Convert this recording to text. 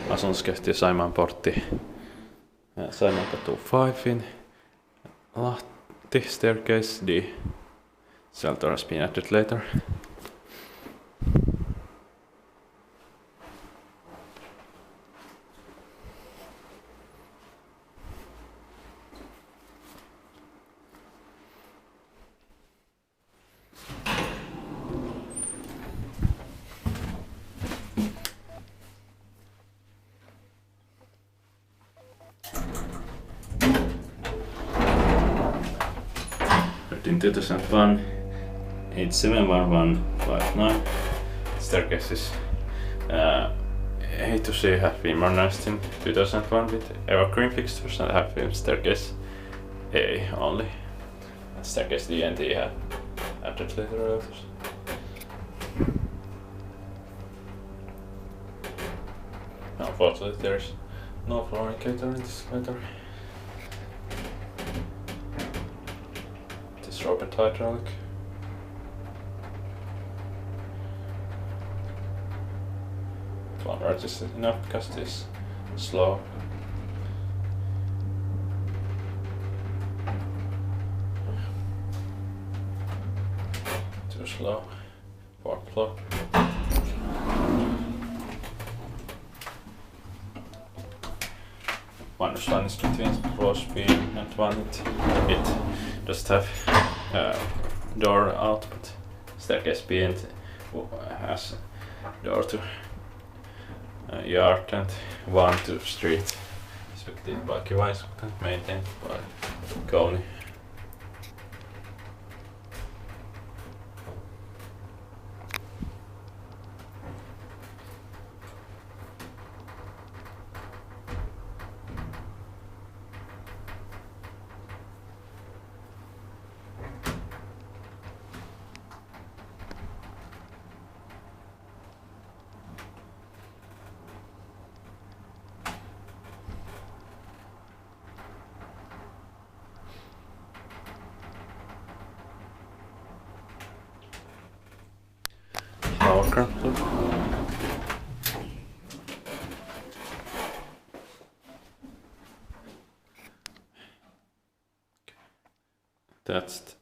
Asuntokeskus Saimaan portti. Saimaankatu 5 Lahti staircase D. Shelter has been added later. In 2001, 871159 staircases A to C have been modernized in 2001 with evergreen fixtures and have been staircase A only. Staircase D and E have added later. Unfortunately, there is no floor indicator in this elevator. Robot hydraulic. One registered enough because it is slow. Too slow. Fourth floor. Minus one is between floors B and one. It does have door out, but staircase B and has door to yard and one to street. Expected by Kiwais and maintained by Kone. That's